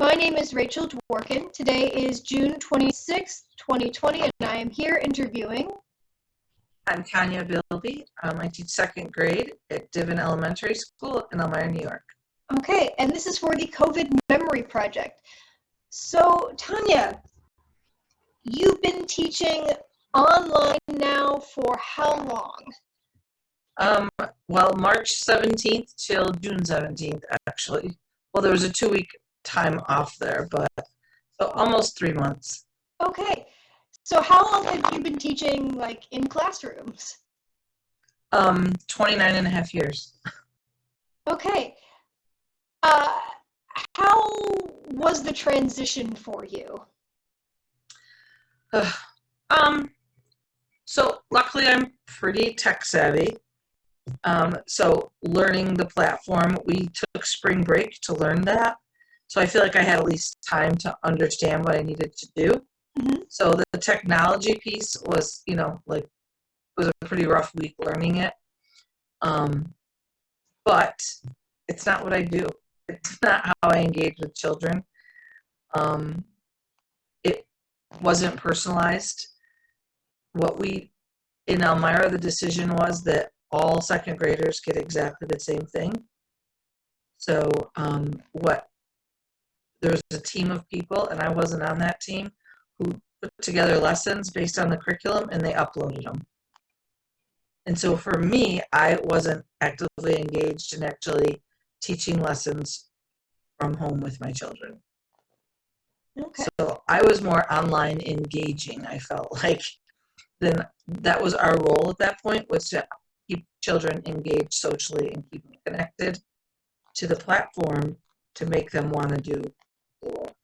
My name is Rachel Dworkin. Today is June 26th, 2020, and I am here interviewing. I'm Tonia Billbe. I teach second grade at Divin Elementary School in Elmira, New York. Okay, and this is for the COVID Memory Project. So, Tonia, you've been teaching online now for how long? Well, March 17th till June 17th, actually. Well, there was a 2-week time off there, but so almost 3 months. Okay, so how long have you been teaching, like, in classrooms? 29 and a half years. Okay. How was the transition for you? So luckily I'm pretty tech savvy. So learning the platform, we took spring break to learn that. So I feel like I had at least time to understand what I needed to do. Mm-hmm. So the technology piece was, was a pretty rough week learning it. But it's not what I do. It's not how I engage with children. It wasn't personalized. In Elmira, the decision was that all second graders get exactly the same thing. So there was a team of people, and I wasn't on that team, who put together lessons based on the curriculum, and they uploaded them. And so for me, I wasn't actively engaged in actually teaching lessons from home with my children. Okay. So I was more online engaging, I felt like. Then that was our role at that point, was to keep children engaged socially and keep them connected to the platform to make them want to do the work.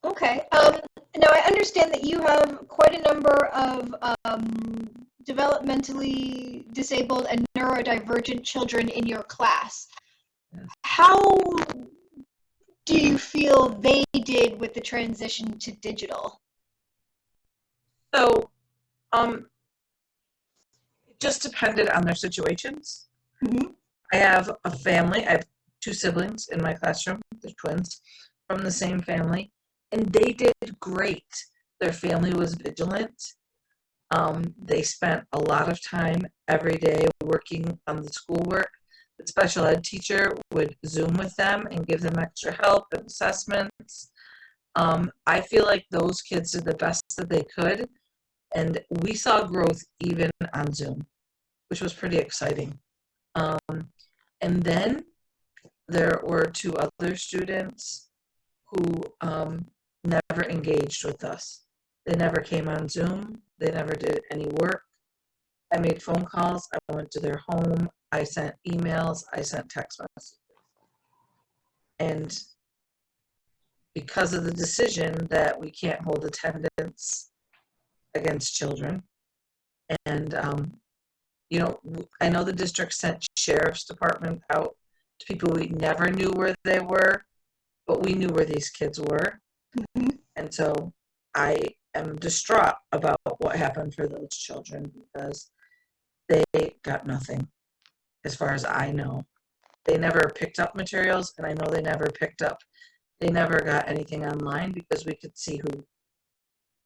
Okay. Now I understand that you have quite a number of developmentally disabled and neurodivergent children in your class. Yes. How do you feel they did with the transition to digital? So it just depended on their situations. Mm-hmm. I have a family. I have 2 siblings in my classroom. They're twins from the same family, and they did great. Their family was vigilant. They spent a lot of time every day working on the schoolwork. The special ed teacher would Zoom with them and give them extra help and assessments. I feel like those kids did the best that they could, and we saw growth even on Zoom, which was pretty exciting. And then there were 2 other students who never engaged with us. They never came on Zoom. They never did any work. I made phone calls. I went to their home. I sent emails. I sent text messages. And because of the decision that we can't hold attendance against children, and I know the district sent sheriff's department out to people we never knew where they were, but we knew where these kids were. Mm-hmm. And so I am distraught about what happened for those children, because they got nothing, as far as I know. They never picked up materials, and I know they never got anything online, because we could see who,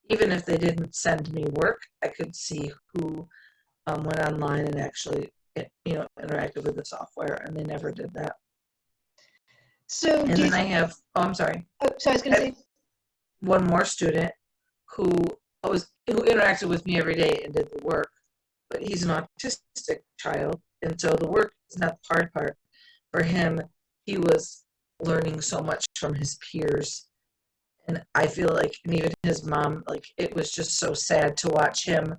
even if they didn't send me work, I could see who went online and actually interacted with the software, and they never did that. So and then I have, I'm sorry. Oh, so I was going to say, one more student who interacted with me every day and did the work, but he's an autistic child, and so the work is not the hard part. For him, he was learning so much from his peers, and I feel like, and even his mom, like, it was just so sad to watch him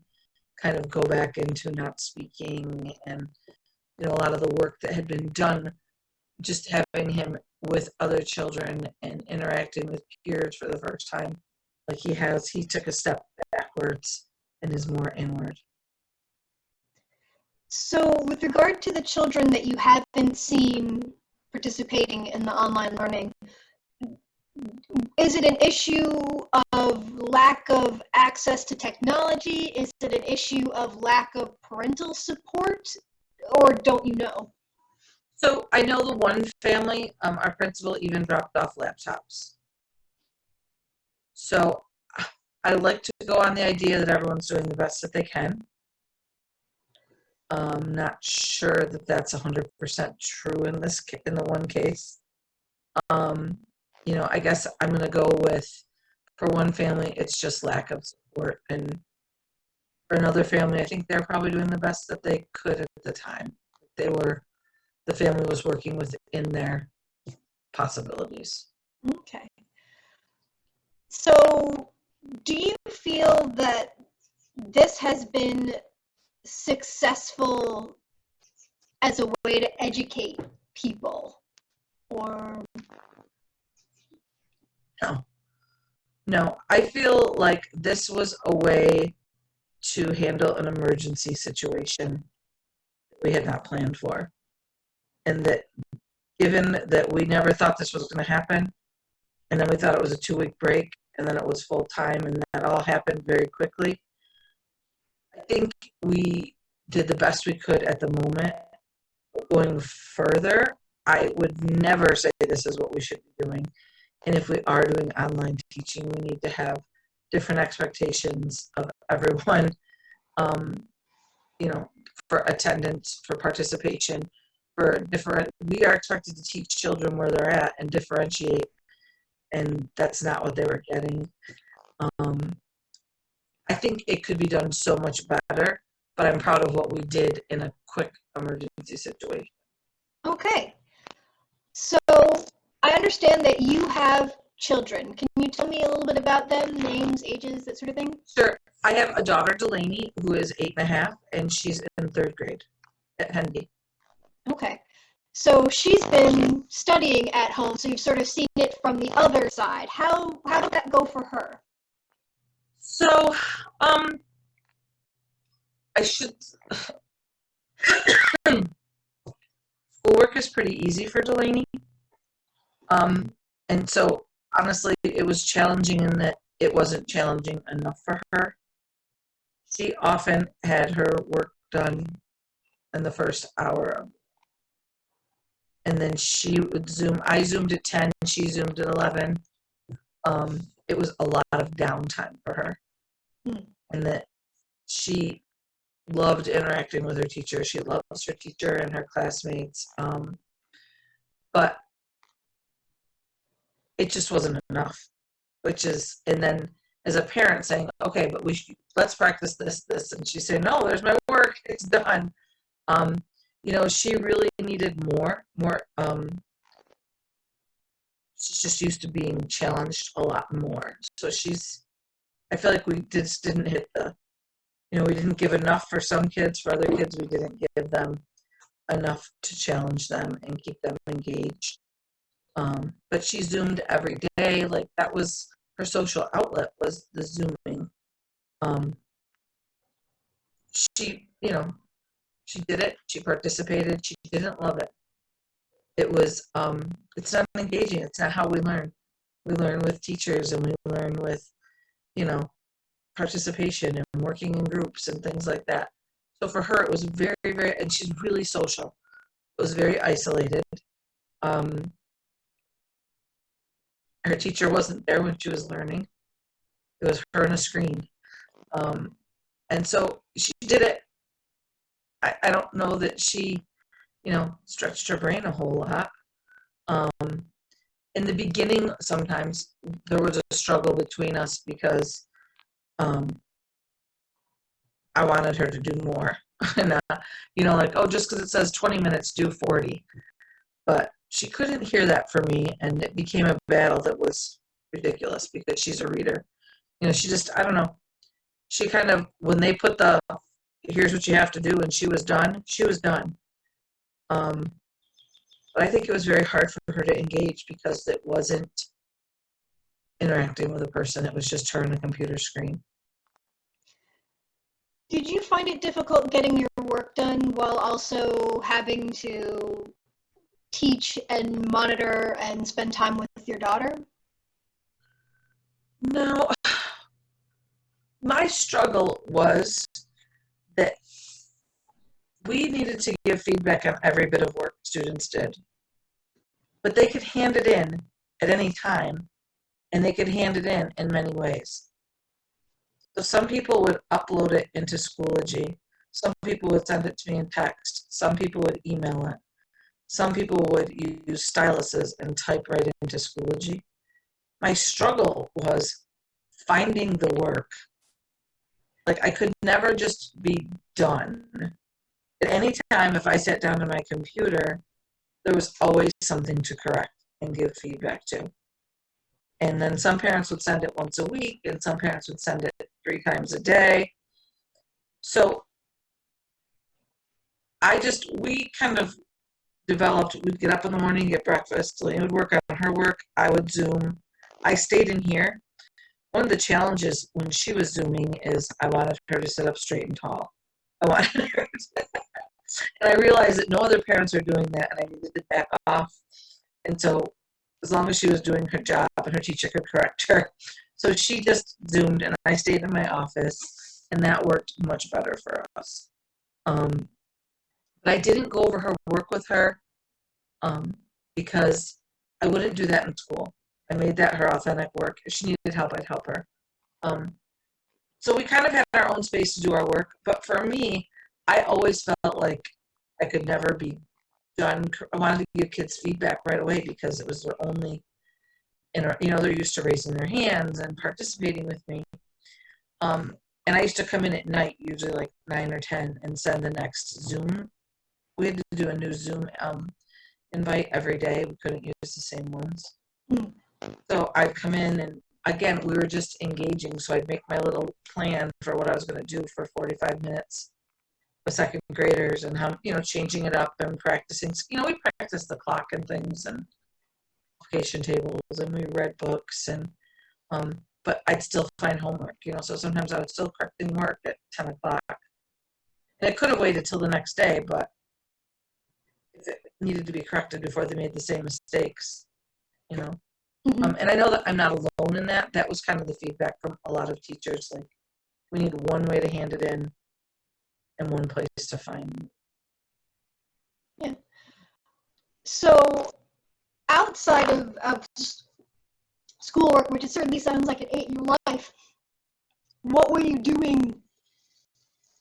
kind of go back into not speaking, and a lot of the work that had been done, just having him with other children and interacting with peers for the first time, like he took a step backwards and is more inward. So with regard to the children that you haven't seen participating in the online learning, is it an issue of lack of access to technology? Is it an issue of lack of parental support? Or don't you know? So I know the one family, our principal even dropped off laptops. So I like to go on the idea that everyone's doing the best that they can. Not sure that that's 100% true in in the one case. Um, I guess I'm gonna go with, for one family, it's just lack of support, and for another family, I think they're probably doing the best that they could at the time. The family was working within their possibilities. Okay. So, do you feel that this has been successful as a way to educate people? Or, No, no, I feel like this was a way to handle an emergency situation we had not planned for. And that, given that we never thought this was going to happen, and then we thought it was a 2-week break, and then it was full time, and that all happened very quickly, I think we did the best we could at the moment. Going further, I would never say this is what we should be doing. And if we are doing online teaching, we need to have different expectations of everyone, um, for attendance, for participation, for different. We are expected to teach children where they're at and differentiate, and that's not what they were getting. Um, I think it could be done so much better, but I'm proud of what we did in a quick emergency situation. okay. So, I understand that you have children. Can you tell me a little bit about them, names, ages, that sort of thing? Sure. I have a daughter, Delaney, who is 8.5, and she's in 3rd grade at Hendy. Okay. So she's been studying at home, so you've sort of seen it from the other side. How did that go for her? So, um, I should. Schoolwork is pretty easy for Delaney. Um, and so honestly, it was challenging in that it wasn't challenging enough for her. She often had her work done in the first hour, and then she would Zoom. I Zoomed at 10, she Zoomed at 11. It was a lot of downtime for her, and that she loved interacting with her teacher. She loves her teacher and her classmates, but it just wasn't enough. And then as a parent saying, okay, but let's practice this, and she said, no, there's my work, it's done. Um, she really needed more. She's just used to being challenged a lot more. So I feel like we just didn't hit we didn't give enough for some kids. For other kids, we didn't give them enough to challenge them and keep them engaged. But she Zoomed every day. Like, that was her social outlet, was the Zooming. She, she did it. She participated. She didn't love it. It's not engaging. It's not how we learn. We learn with teachers, and we learn with, participation and working in groups and things like that. So for her, it was very, very, and she's really social. It was very isolated. Um, her teacher wasn't there when she was learning. It was her and a screen. And so she did it. I don't know that she, stretched her brain a whole lot. In the beginning, sometimes there was a struggle between us because I wanted her to do more. And, like, oh, just because it says 20 minutes, do 40. But she couldn't hear that from me, and it became a battle that was ridiculous because she's a reader. She just, I don't know. She kind of, when they put here's what you have to do, and she was done, she was done. But I think it was very hard for her to engage because it wasn't interacting with a person. It was just her and a computer screen. Did you find it difficult getting your work done while also having to teach and monitor and spend time with your daughter? No. My struggle was that we needed to give feedback on every bit of work students did. But they could hand it in at any time, and they could hand it in many ways. So some people would upload it into Schoology. Some people would send it to me in text. Some people would email it. Some people would use styluses and type right into Schoology. My struggle was finding the work. Like, I could never just be done. At any time, if I sat down to my computer, there was always something to correct and give feedback to. And then some parents would send it once a week, and some parents would send it 3 times a day. So we kind of developed, we'd get up in the morning, get breakfast, Lane would work on her work, I would Zoom. I stayed in here. One of the challenges when she was Zooming is I wanted her to sit up straight and tall. I wanted her to, and I realized that no other parents are doing that, and I needed to back off. And so as long as she was doing her job and her teacher could correct her. So she just Zoomed, and I stayed in my office, and that worked much better for us. But I didn't go over her work with her because I wouldn't do that in school. I made that her authentic work. If she needed help, I'd help her. So we kind of had our own space to do our work. But for me, I always felt like I could never be done. I wanted to give kids feedback right away because it was their only, they're used to raising their hands and participating with me. And I used to come in at night, usually like 9 or 10, and send the next Zoom. We had to do a new Zoom invite every day. We couldn't use the same ones. Mm. So I'd come in, and again, we were just engaging. So I'd make my little plan for what I was going to do for 45 minutes with second graders, and how, changing it up and practicing. We practiced the clock and things and multiplication tables, and we read books, and but I'd still find homework, so sometimes I was still correcting work at 10 o'clock. And it could have waited till the next day, but if it needed to be corrected before they made the same mistakes, Mm-hmm. And I know that I'm not alone in that. That was kind of the feedback from a lot of teachers. Like, we need one way to hand it in and one place to find it. Yeah. So outside of schoolwork, which it certainly sounds like it ate your life, what were you doing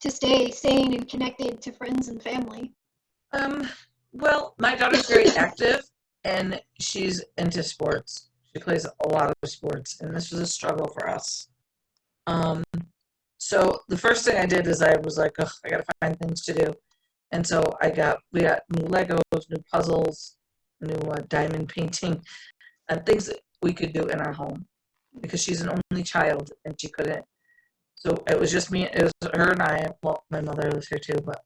to stay sane and connected to friends and family? Well, my daughter's very active, and she's into sports. She plays a lot of sports, and this was a struggle for us. So the first thing I did is I was like, oh, I gotta find things to do. And so we got new Legos, new puzzles, new diamond painting, and things that we could do in our home, because she's an only child and she couldn't. So it was just me. It was her and I. Well, my mother lives here too, but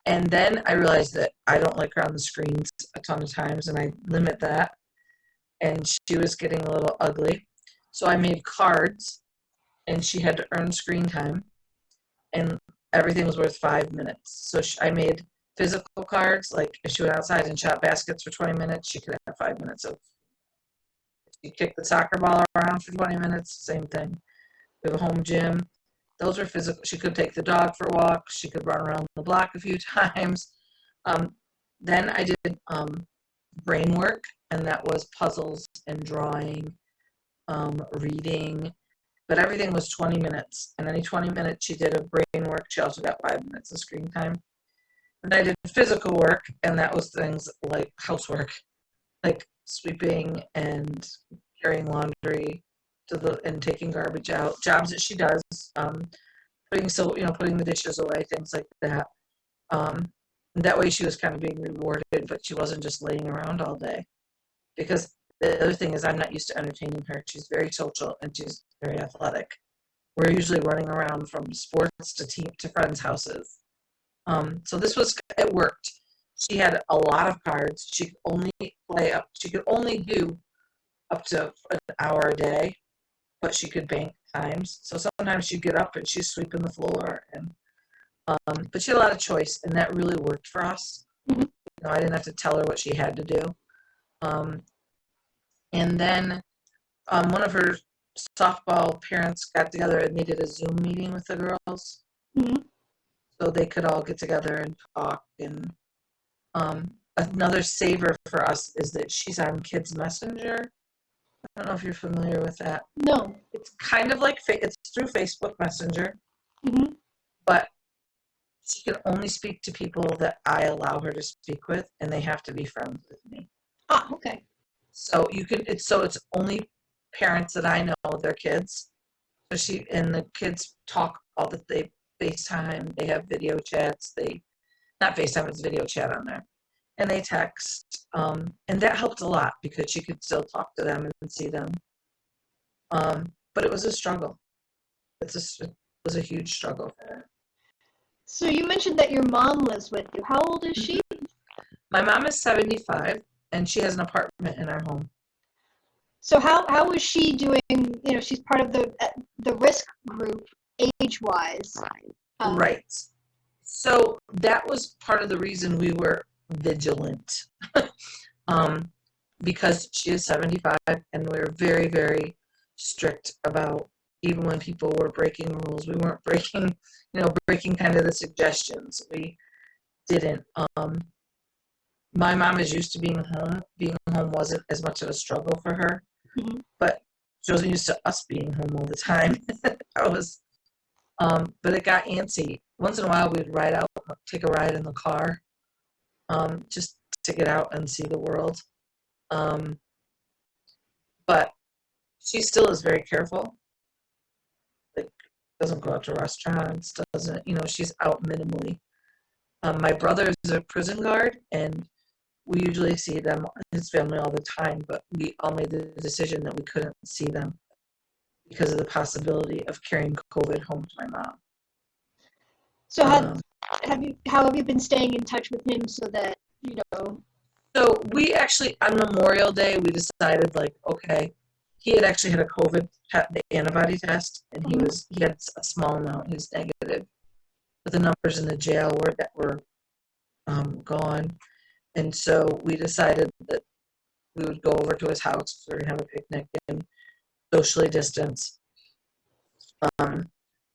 and then I realized that I don't like her on the screens a ton of times, and I limit that. And she was getting a little ugly, so I made cards, and she had to earn screen time, and everything was worth 5 minutes. So I made physical cards, like if she went outside and shot baskets for 20 minutes, she could have 5 minutes of. If she kicked the soccer ball around for 20 minutes, same thing. We have a home gym. Those are physical. She could take the dog for walks. She could run around the block a few times. Then I did brain work, and that was puzzles and drawing, reading. But everything was 20 minutes. And any 20 minutes she did of brain work, she also got 5 minutes of screen time. And I did physical work, and that was things like housework, like sweeping and carrying laundry and taking garbage out, jobs that she does, putting the dishes away, things like that. That way she was kind of being rewarded, but she wasn't just laying around all day. Because the other thing is, I'm not used to entertaining her. She's very social and she's very athletic. We're usually running around from sports to friends' houses. So it worked. She had a lot of cards. She could only do up to an hour a day, but she could bank times. So sometimes she'd get up and she's sweeping the floor, and but she had a lot of choice, and that really worked for us. Mm-hmm. I didn't have to tell her what she had to do. And then one of her softball parents got together and they did a Zoom meeting with the girls. Mm-hmm. so they could all get together and talk. And another saver for us is that she's on Kids Messenger. I don't know if you're familiar with that. No. It's kind of like it's through Facebook Messenger, Mm-hmm. but she can only speak to people that I allow her to speak with, and they have to be friends with me. Ah, okay. So it's only parents that I know their kids. So she and the kids talk all the they FaceTime, they have video chats, they not FaceTime, it's video chat on there. And they text. And that helped a lot because she could still talk to them and see them. But it was a struggle. It was a huge struggle for her. So you mentioned that your mom lives with you. How old is she? My mom is 75 and she has an apartment in our home. So how is she doing? You know, she's part of the risk group age-wise. Right. So that was part of the reason we were vigilant. Because she is 75 and we're very, very strict about even when people were breaking rules, we weren't breaking kind of the suggestions. We didn't. My mom is used to being home. Being home wasn't as much of a struggle for her, Mm-hmm. but she wasn't used to us being home all the time. But it got antsy. Once in a while, we'd take a ride in the car, just to get out and see the world. But she still is very careful. Like, doesn't go out to restaurants, doesn't, she's out minimally. My brother is a prison guard, and we usually see his family all the time, but we all made the decision that we couldn't see them because of the possibility of carrying COVID home to my mom. So how have you been staying in touch with him so that, you know? So we actually, on Memorial Day, we decided, like, okay, he had actually had a COVID the antibody test, and he had a small amount. He was negative, but the numbers in the jail were gone, and so we decided that we would go over to his house. We were gonna have a picnic and socially distance. But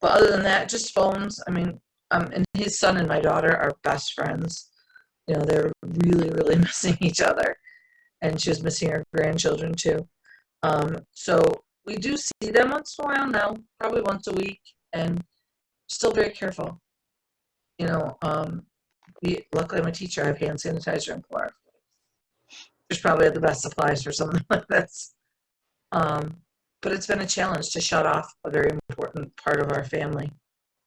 other than that, just phones. I mean, and his son and my daughter are best friends. They're really, really missing each other, and she was missing her grandchildren too. So we do see them once in a while now, probably once a week, and still very careful. Luckily I'm a teacher. I have hand sanitizer and chloroquine. There's probably the best supplies for something like this. But it's been a challenge to shut off a very important part of our family,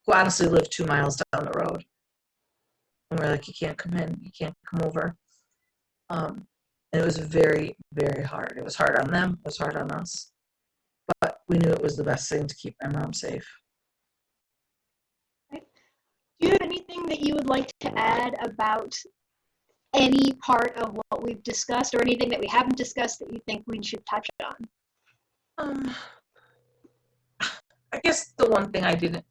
who honestly live 2 miles down the road. And we're like, you can't come in, you can't come over. And it was very, very hard. It was hard on them, it was hard on us. But we knew it was the best thing to keep my mom safe. Do you have anything that you would like to add about any part of what we've discussed, or anything that we haven't discussed that you think we should touch on? I guess the one thing I didn't,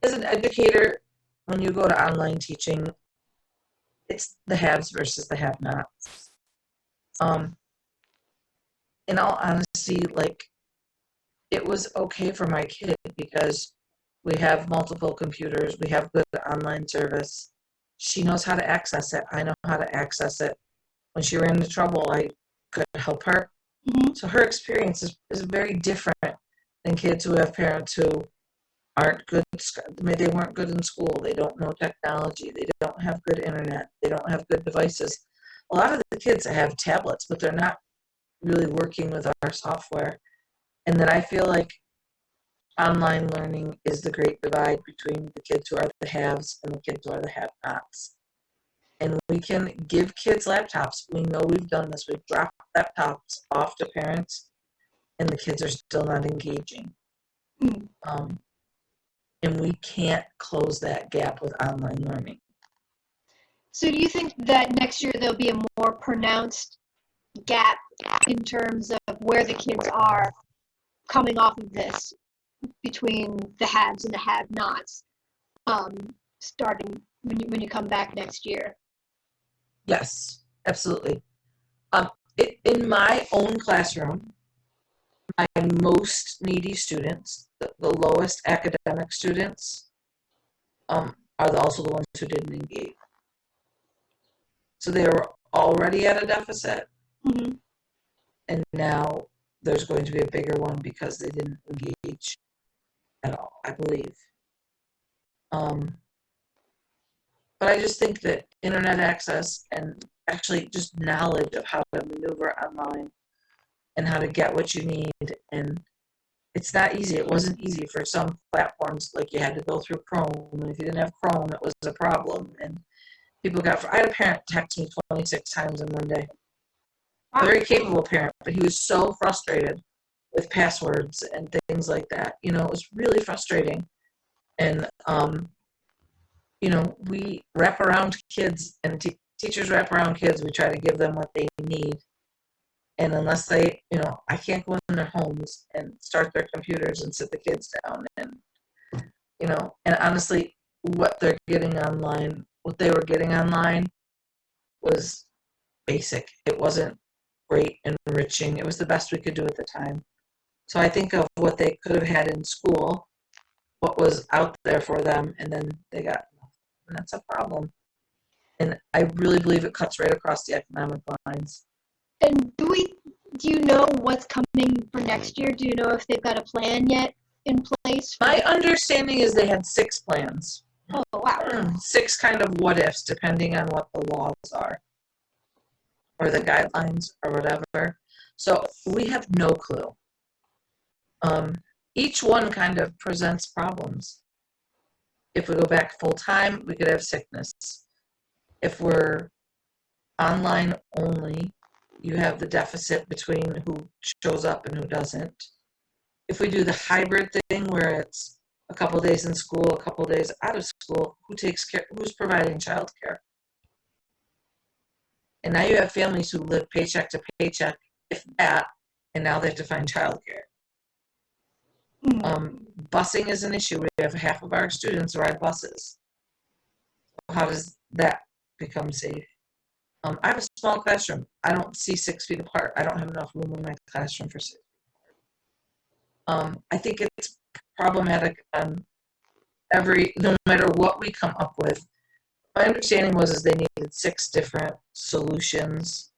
as an educator, when you go to online teaching, it's the haves versus the have-nots. In all honesty, like, it was okay for my kid because we have multiple computers, we have good online service. She knows how to access it. I know how to access it. When she ran into trouble, I could help her. Mm-hmm. So her experience is very different than kids who have parents who aren't good. They weren't good in school. They don't know technology. They don't have good internet. They don't have good devices. A lot of the kids have tablets, but they're not really working with our software. And that I feel like online learning is the great divide between the kids who are the haves and the kids who are the have-nots. And we can give kids laptops. We know we've done this. We've dropped laptops off to parents, and the kids are still not engaging. And we can't close that gap with online learning. So do you think that next year there'll be a more pronounced gap in terms of where the kids are coming off of this between the haves and the have-nots, starting when you come back next year? Yes, absolutely. In my own classroom, my most needy students, the lowest academic students, are also the ones who didn't engage. So they were already at a deficit, Mm-hmm. and now there's going to be a bigger one because they didn't engage at all, I believe. But I just think that internet access and actually just knowledge of how to maneuver online and how to get what you need, and it's not easy. It wasn't easy for some platforms. Like, you had to go through Chrome, and if you didn't have Chrome, it was a problem. And people got. I had a parent text me 26 times in one day. A very capable parent, but he was so frustrated with passwords and things like that. You know, it was really frustrating. And you know, we wrap around kids, and teachers wrap around kids. We try to give them what they need. And unless they, you know, I can't go in their homes and start their computers and sit the kids down. And, you know, and honestly, what they're getting online, what they were getting online was basic. It wasn't great, enriching. It was the best we could do at the time. So I think of what they could have had in school, what was out there for them, and then they got, and that's a problem. And I really believe it cuts right across the economic lines. And do you know what's coming for next year? Do you know if they've got a plan yet in place? My understanding is they had 6 plans. Oh, wow. 6 kind of what ifs, depending on what the laws are or the guidelines or whatever. So we have no clue. Each one kind of presents problems. If we go back full time, we could have sickness. If we're online only, you have the deficit between who shows up and who doesn't. If we do the hybrid thing where it's a couple days in school, a couple days out of school, who takes care, who's providing childcare? And now you have families who live paycheck to paycheck, if that, and now they have to find childcare. Busing is an issue. We have half of our students ride buses. How does that become safe? I have a small classroom. I don't see 6 feet apart. I don't have enough room in my classroom for 6 feet apart. I think it's problematic on no matter what we come up with. My understanding was they needed 6 different solutions,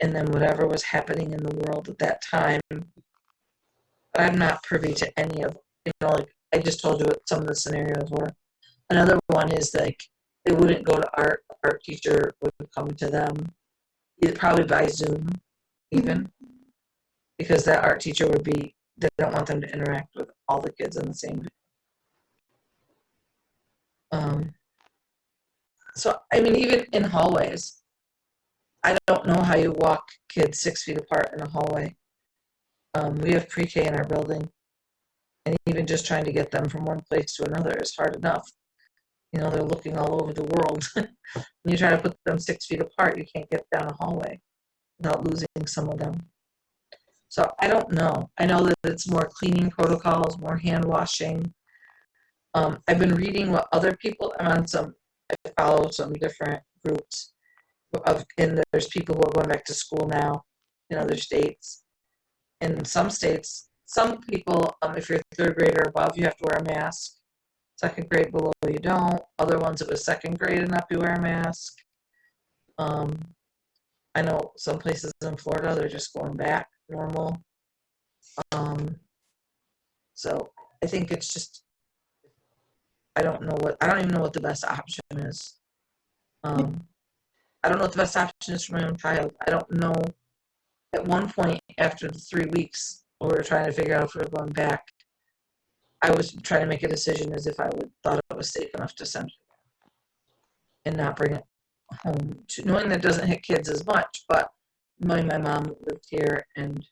and then whatever was happening in the world at that time. But I'm not privy to any of, like I just told you what some of the scenarios were. Another one is like they wouldn't go to art teacher would come to them, either probably by Zoom even, because that art teacher would be, they don't want them to interact with all the kids in the same. So, I mean, even in hallways, I don't know how you walk kids 6 feet apart in a hallway. We have pre-K in our building, and even just trying to get them from one place to another is hard enough. You know, they're looking all over the world. When you try to put them 6 feet apart, you can't get down a hallway without losing some of them. So I don't know. I know that it's more cleaning protocols, more hand washing. I've been reading what other people, I follow some different groups and there's people who are going back to school now in other states. In some states, some people, if you're 3rd grade or above, you have to wear a mask. 2nd grade below, you don't. Other ones, it was 2nd grade and up, you wear a mask. I know some places in Florida, they're just going back normal. So I think it's just, I don't even know what the best option is. I don't know what the best option is for my own child. I don't know. At one point, after the 3 weeks, we were trying to figure out if we were going back. I was trying to make a decision as if I thought it was safe enough to send it and not bring it home, knowing that it doesn't hit kids as much, but knowing my mom lived here and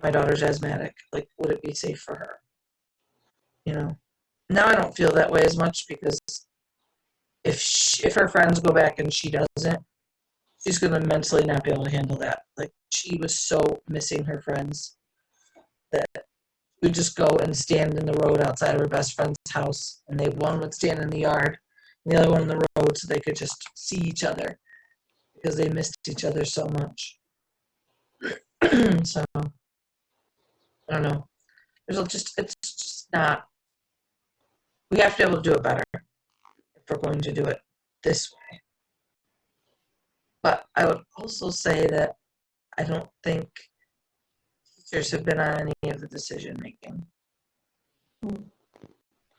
my daughter's asthmatic, like, would it be safe for her? You know, now I don't feel that way as much because if her friends go back and she doesn't, she's going to mentally not be able to handle that. Like, she was so missing her friends that we'd just go and stand in the road outside of her best friend's house, and one would stand in the yard and the other one in the road so they could just see each other because they missed each other so much. So I don't know. It's just not. We have to be able to do it better if we're going to do it this way. But I would also say that I don't think teachers have been on any of the decision making. We've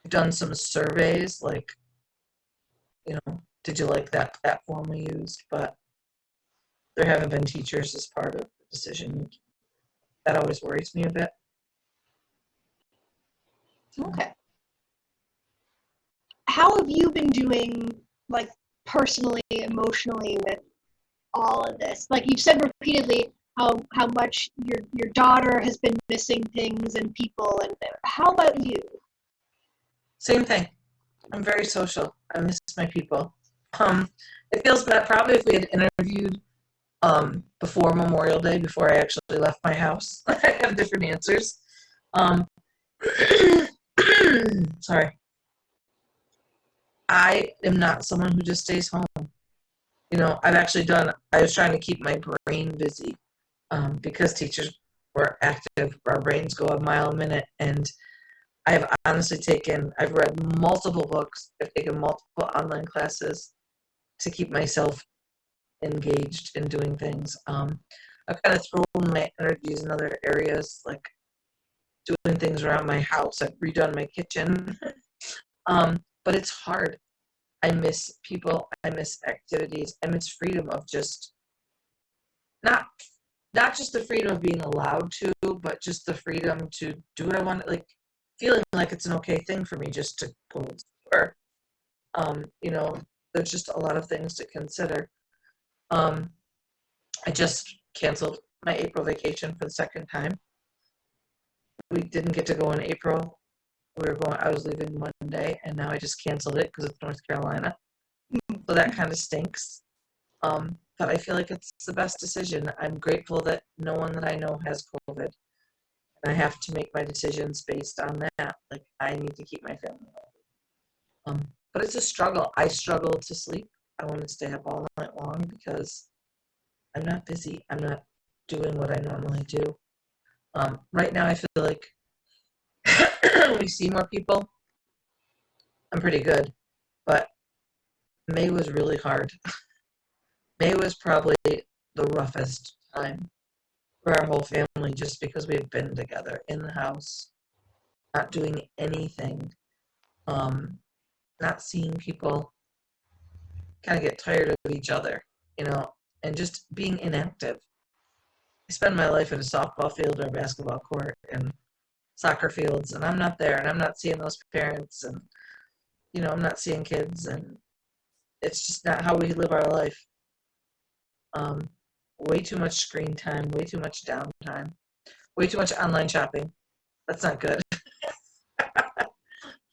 done some surveys, like, did you like that platform we used? But there haven't been teachers as part of the decision making. That always worries me a bit. Okay. How have you been doing, like, personally, emotionally with all of this? Like, you've said repeatedly how much your daughter has been missing things and people, and how about you? Same thing. I'm very social. I miss my people. It feels bad probably if we had interviewed before Memorial Day, before I actually left my house. I have different answers. Sorry. I am not someone who just stays home. I was trying to keep my brain busy because teachers were active. Our brains go a mile a minute. And I've read multiple books. I've taken multiple online classes to keep myself engaged in doing things. I've kind of thrown my energies in other areas, like doing things around my house. I've redone my kitchen. But it's hard. I miss people. I miss activities. I miss freedom of just not just the freedom of being allowed to, but just the freedom to do what I want. Like feeling like it's an okay thing for me just to go to the store. There's just a lot of things to consider. I just canceled my April vacation for the second time. We didn't get to go in April. I was leaving Monday, and now I just canceled it because it's North Carolina. So that kind of stinks. But I feel like it's the best decision. I'm grateful that no one that I know has COVID. And I have to make my decisions based on that. Like, I need to keep my family healthy. But it's a struggle. I struggle to sleep. I want to stay up all night long because I'm not busy. I'm not doing what I normally do. Right now, I feel like we see more people. I'm pretty good. But May was really hard. May was probably the roughest time for our whole family just because we've been together in the house, not doing anything, not seeing people, kind of get tired of each other, and just being inactive. I spend my life at a softball field or a basketball court and soccer fields, and I'm not there, and I'm not seeing those parents, and, I'm not seeing kids, and it's just not how we live our life. Way too much screen time, way too much downtime, way too much online shopping. That's not good.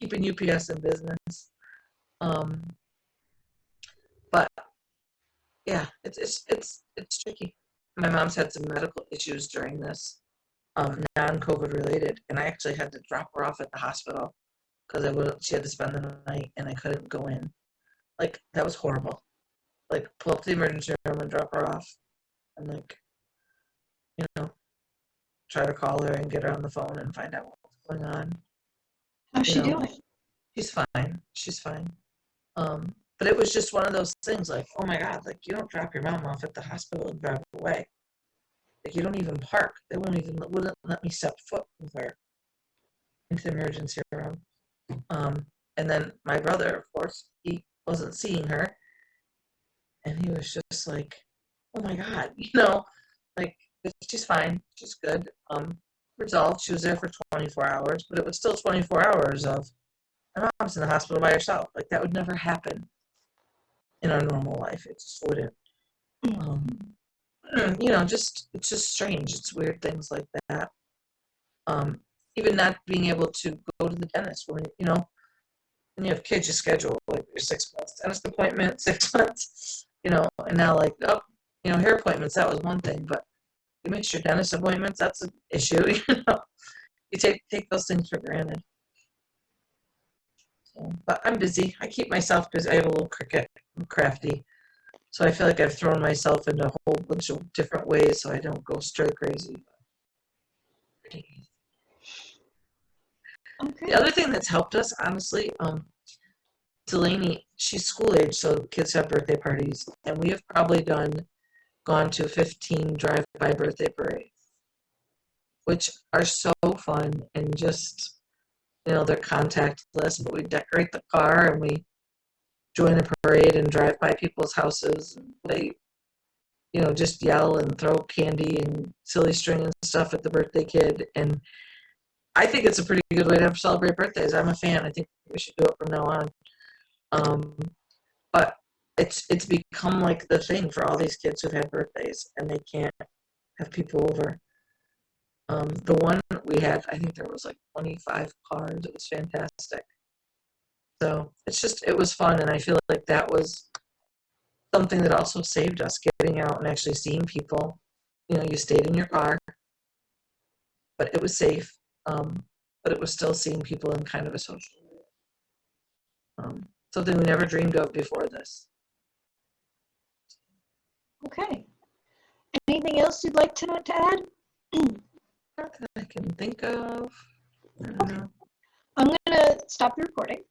Keeping UPS in business. But yeah, it's tricky. My mom's had some medical issues during this, non-COVID related, and I actually had to drop her off at the hospital because she had to spend the night and I couldn't go in. Like, that was horrible. Like, pull up to the emergency room and drop her off, and try to call her and get her on the phone and find out what's going on. How's she doing? She's fine. She's fine. But it was just one of those things, like, oh my God, like, you don't drop your mom off at the hospital and drive away. Like, you don't even park. They wouldn't let me step foot with her into the emergency room. And then my brother, of course, he wasn't seeing her, and he was just like, oh my God, like, she's fine, she's good. Resolved. She was there for 24 hours, but it was still 24 hours of my mom's in the hospital by herself. Like, that would never happen in our normal life. It just wouldn't. It's just strange. It's weird things like that. Even not being able to go to the dentist when you have kids, you schedule like your 6 months dentist appointment, 6 months, and now like, hair appointments, that was one thing, but you miss your dentist appointments, that's an issue. You take those things for granted. So, but I'm busy. I keep myself busy. I have a little cricket. I'm crafty. So I feel like I've thrown myself into a whole bunch of different ways so I don't go stir crazy. Okay. The other thing that's helped us, honestly, Delaney, she's school age, so kids have birthday parties, and we have probably gone to 15 drive-by birthday parades, which are so fun and just, they're contactless, but we decorate the car and we join a parade and drive by people's houses. And they, just yell and throw candy and silly string and stuff at the birthday kid. And I think it's a pretty good way to celebrate birthdays. I'm a fan. I think we should do it from now on. But it's become like the thing for all these kids who've had birthdays and they can't have people over. The one we had, I think there was like 25 cars. It was fantastic. So it was fun, and I feel like that was something that also saved us, getting out and actually seeing people. You stayed in your car, but it was safe. But it was still seeing people in kind of a social way. Something we never dreamed of before this. Okay. Anything else you'd like to add? Not that I can think of. I don't know. I'm going to stop the recording.